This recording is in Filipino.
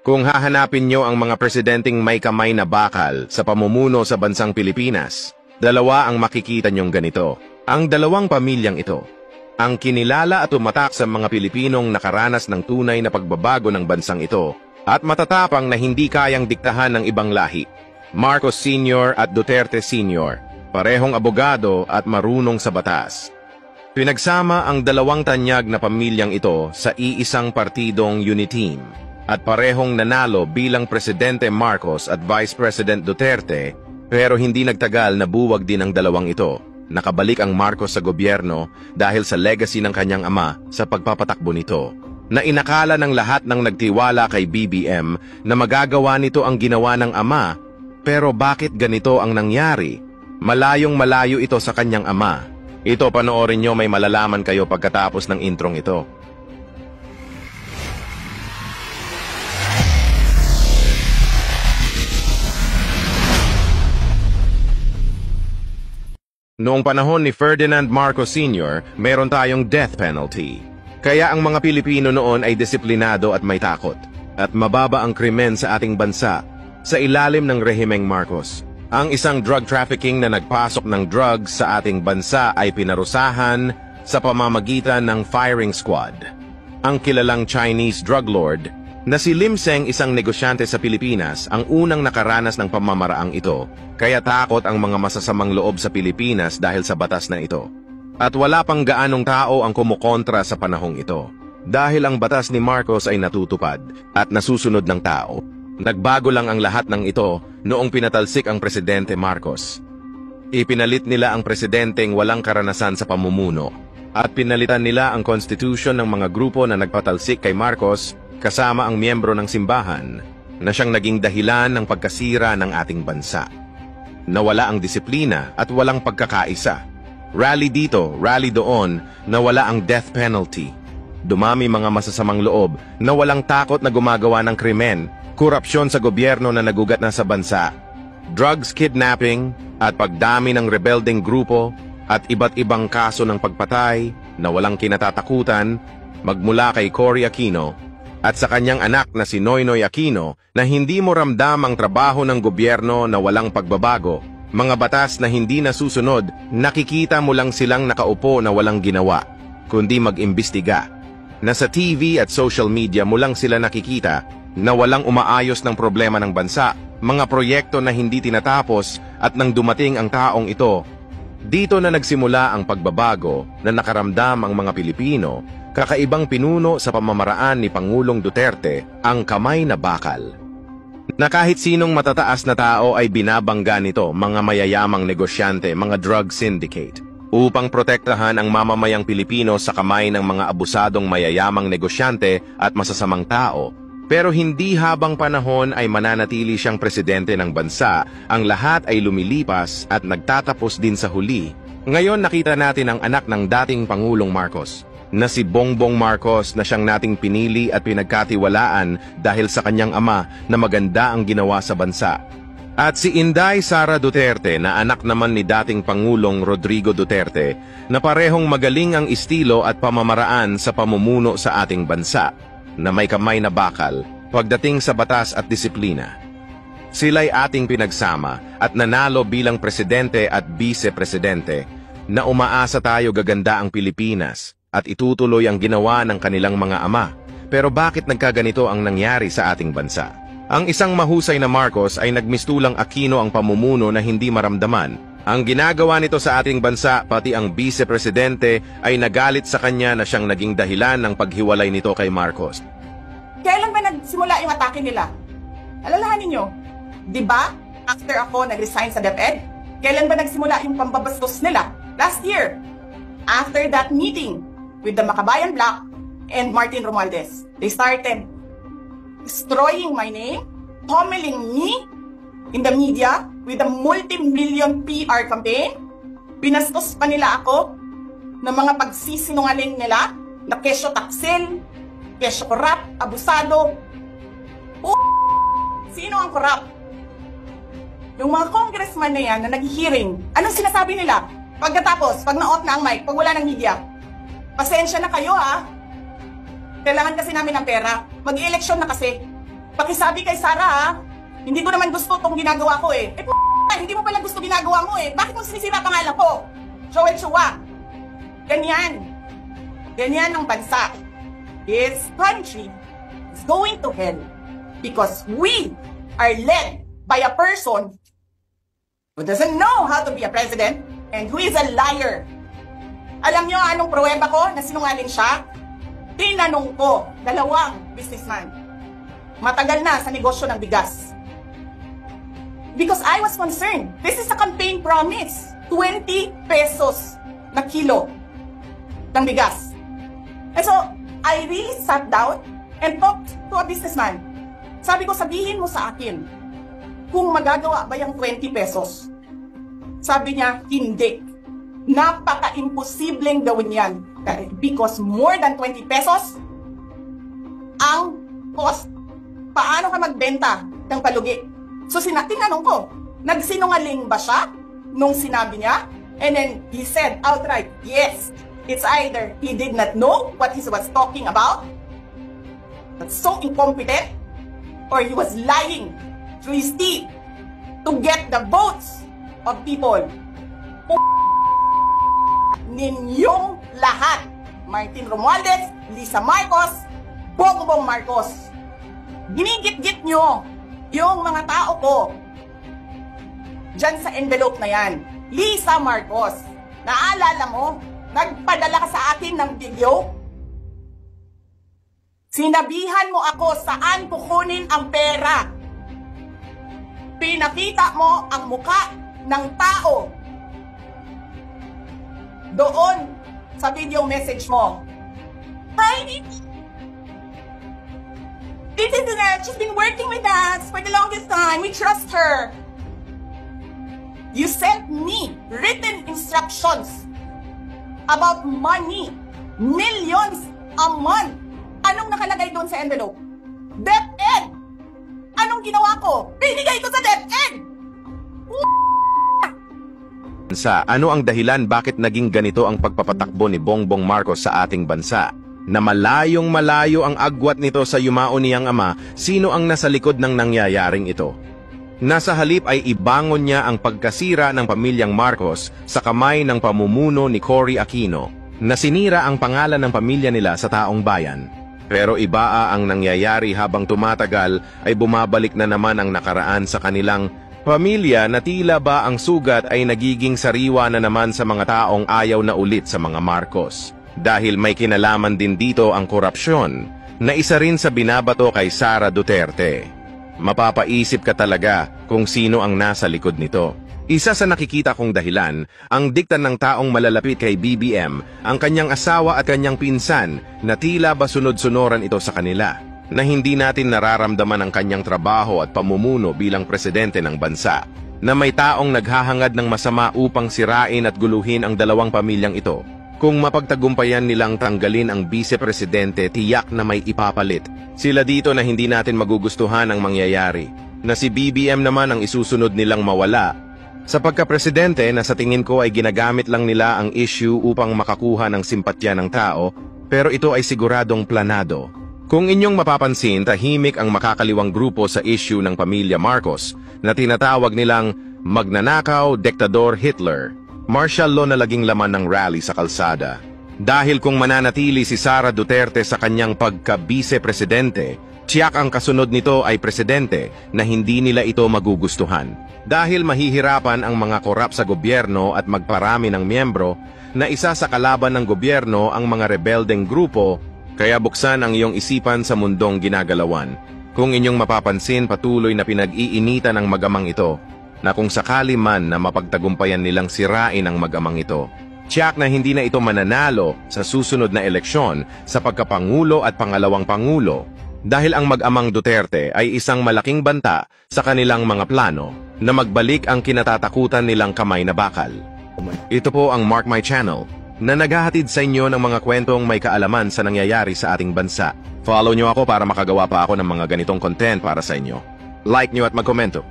Kung hahanapin nyo ang mga presidenteng may kamay na bakal sa pamumuno sa bansang Pilipinas, dalawa ang makikita nyong ganito. Ang dalawang pamilyang ito, ang kinilala at tumatak sa mga Pilipinong nakaranas ng tunay na pagbabago ng bansang ito at matatapang na hindi kayang diktahan ng ibang lahi. Marcos Sr. at Duterte Sr., parehong abogado at marunong sa batas. Pinagsama ang dalawang tanyag na pamilyang ito sa iisang partidong Uniteam at parehong nanalo bilang Presidente Marcos at Vice President Duterte, pero hindi nagtagal na buwag din ang dalawang ito. Nakabalik ang Marcos sa gobyerno dahil sa legacy ng kanyang ama sa pagpapatakbo nito, na inakala ng lahat ng nagtiwala kay BBM na magagawa nito ang ginawa ng ama. Pero bakit ganito ang nangyari? Malayong malayo ito sa kanyang ama. Ito, panoorin nyo, may malalaman kayo pagkatapos ng introng ito. Noong panahon ni Ferdinand Marcos Sr., meron tayong death penalty. Kaya ang mga Pilipino noon ay disiplinado at may takot. At mababa ang krimen sa ating bansa sa ilalim ng rehimeng Marcos. Ang isang drug trafficking na nagpasok ng drugs sa ating bansa ay pinarusahan sa pamamagitan ng firing squad. Ang kilalang Chinese drug lord na si Lim Seng, isang negosyante sa Pilipinas, ang unang nakaranas ng pamamaraang ito, kaya takot ang mga masasamang loob sa Pilipinas dahil sa batas na ito. At wala pang gaanong tao ang kumukontra sa panahong ito. Dahil ang batas ni Marcos ay natutupad at nasusunod ng tao. Nagbago lang ang lahat ng ito noong pinatalsik ang Presidente Marcos. Ipinalit nila ang presidenteng walang karanasan sa pamumuno at pinalitan nila ang constitution ng mga grupo na nagpatalsik kay Marcos kasama ang miyembro ng simbahan na siyang naging dahilan ng pagkasira ng ating bansa. Nawala ang disiplina at walang pagkakaisa. Rally dito, rally doon, nawala ang death penalty. Dumami mga masasamang loob na walang takot na gumagawa ng krimen, korupsyon sa gobyerno na nagugat na sa bansa, drugs, kidnapping, at pagdami ng rebelding grupo at iba't ibang kaso ng pagpatay na walang kinatatakutan magmula kay Cory Aquino at sa kanyang anak na si Noynoy Aquino na hindi mo ramdam ang trabaho ng gobyerno na walang pagbabago, mga batas na hindi nasusunod, nakikita mo lang silang nakaupo na walang ginawa, kundi mag-imbestiga. Nasa TV at social media mo lang sila nakikita na walang umaayos ng problema ng bansa, mga proyekto na hindi tinatapos at nang dumating ang taong ito, dito na nagsimula ang pagbabago na nakaramdam ang mga Pilipino. Kakaibang pinuno sa pamamaraan ni Pangulong Duterte ang kamay na bakal. Na kahit sinong matataas na tao ay binabangga nito, mga mayayamang negosyante, mga drug syndicate, upang protektahan ang mamamayang Pilipino sa kamay ng mga abusadong mayayamang negosyante at masasamang tao. Pero hindi habang panahon ay mananatili siyang presidente ng bansa, ang lahat ay lumilipas at nagtatapos din sa huli. Ngayon nakita natin ang anak ng dating Pangulong Marcos, na si Bongbong Marcos na siyang nating pinili at pinagkatiwalaan dahil sa kanyang ama na maganda ang ginawa sa bansa. At si Inday Sara Duterte na anak naman ni dating Pangulong Rodrigo Duterte na parehong magaling ang estilo at pamamaraan sa pamumuno sa ating bansa, na may kamay na bakal pagdating sa batas at disiplina. Sila'y ating pinagsama at nanalo bilang presidente at vice-presidente na umaasa tayo gaganda ang Pilipinas at itutuloy ang ginawa ng kanilang mga ama. Pero bakit nagkaganito ang nangyari sa ating bansa? Ang isang mahusay na Marcos ay nagmistulang Aquino ang pamumuno na hindi maramdaman. Ang ginagawa nito sa ating bansa, pati ang vice-presidente ay nagalit sa kanya na siyang naging dahilan ng paghiwalay nito kay Marcos. Kailan ba nagsimula yung atake nila? Alalahanin nyo, di ba? After ako nag-resign sa DepEd, kailan ba nagsimula yung pambabastos nila? Last year. After that meeting with the Makabayan Black and Martin Romualdez, they started destroying my name, pummeling me in the media with a multi-million PR campaign. Pinastos pa nila ako ng mga pagsisinungaling nila na kesyo taksil, kesyo korap, abusado. Sino ang korap? Yung mga congressman na yan na nag-hearing, anong sinasabi nila? Pagkatapos, pag na-off na ang mic, pag wala ng media, pasensya na kayo ha. Kailangan kasi namin ng pera. Mag-eleksyon na kasi. Pakisabi kay Sara ha, hindi ko naman gusto itong ginagawa ko eh. Hindi mo pala gusto ginagawa mo eh. Bakit mo sinisira pangalan ko? Joel Chua. Ganyan. Ganyan ang bansa. This country is going to hell because we are led by a person who doesn't know how to be a president and who is a liar. Alam niyo anong pruweba ko na sinungaling siya? Tinanong ko, 2 businessman. Matagal na sa negosyo ng bigas. Because I was concerned. This is a campaign promise. 20 pesos na kilo ng bigas. And so, I really sat down and talked to a businessman. Sabi ko, sabihin mo sa akin kung magagawa ba yung 20 pesos. Sabi niya, hindi. Napaka-imposibleng gawin yan. Because more than 20 pesos ang cost. Paano ka magbenta ng palugi? So tinanong ko, nagsinungaling ba siya nung sinabi niya? And then he said outright, yes. It's either he did not know what he was talking about, that's so incompetent, or he was lying through his teeth to get the votes of people. Ninyong lahat. Martin Romualdez, Lisa Marcos, Bongbong Marcos. Ginigit-git nyo yung mga tao ko dyan sa envelope na yan. Lisa Marcos, naalala mo, nagpadala ka sa akin ng video? Sinabihan mo ako saan kukunin ang pera. Pinakita mo ang muka ng tao doon sa video message mo. Friday, this is that she's been working with us for the longest time. We trust her. You sent me written instructions about money. Millions a month. Anong nakalagay doon sa envelope? DepEd. Anong ginawa ko? Binigay ko sa DepEd. Ano ang dahilan bakit naging ganito ang pagpapatakbo ni Bongbong Marcos sa ating bansa? Na malayong malayo ang agwat nito sa yumao niyang ama, sino ang nasa likod ng nangyayaring ito? Nasa halip ay ibangon niya ang pagkasira ng pamilyang Marcos sa kamay ng pamumuno ni Cory Aquino, na sinira ang pangalan ng pamilya nila sa taong bayan. Pero iba ang nangyayari habang tumatagal ay bumabalik na naman ang nakaraan sa kanilang pamilya na tila ba ang sugat ay nagiging sariwa na naman sa mga taong ayaw na ulit sa mga Marcos. Dahil may kinalaman din dito ang korupsyon na isa rin sa binabato kay Sara Duterte. Mapapaisip ka talaga kung sino ang nasa likod nito. Isa sa nakikita kong dahilan, ang dikta ng taong malalapit kay BBM, ang kanyang asawa at kanyang pinsan na tila ba sunod-sunuran ito sa kanila, na hindi natin nararamdaman ang kanyang trabaho at pamumuno bilang presidente ng bansa, na may taong naghahangad ng masama upang sirain at guluhin ang dalawang pamilyang ito. Kung mapagtagumpayan nilang tanggalin ang vice-presidente, tiyak na may ipapalit sila dito na hindi natin magugustuhan ang mangyayari, na si BBM naman ang isusunod nilang mawala. Sa pagka-presidente na sa tingin ko ay ginagamit lang nila ang issue upang makakuha ng simpatya ng tao, pero ito ay siguradong planado. Kung inyong mapapansin, tahimik ang makakaliwang grupo sa issue ng pamilya Marcos na tinatawag nilang magnanakaw, diktador Hitler. Martial law na laging laman ng rally sa kalsada. Dahil kung mananatili si Sara Duterte sa kanyang pagka-vice-presidente, tiyak ang kasunod nito ay presidente na hindi nila ito magugustuhan. Dahil mahihirapan ang mga korap sa gobyerno at magparami ng miyembro na isa sa kalaban ng gobyerno ang mga rebeldeng grupo, kaya buksan ang iyong isipan sa mundong ginagalawan. Kung inyong mapapansin, patuloy na pinag-iinitan ng magamang ito, na kung sakali man na mapagtagumpayan nilang sirain ang mag-amang ito, tiyak na hindi na ito mananalo sa susunod na eleksyon sa pagkapangulo at pangalawang pangulo, dahil ang mag-amang Duterte ay isang malaking banta sa kanilang mga plano na magbalik ang kinatatakutan nilang kamay na bakal. Ito po ang Mark My Channel, na naghahatid sa inyo ng mga kwentong may kaalaman sa nangyayari sa ating bansa. Follow nyo ako para makagawa pa ako ng mga ganitong content para sa inyo. Like nyo at magkomento.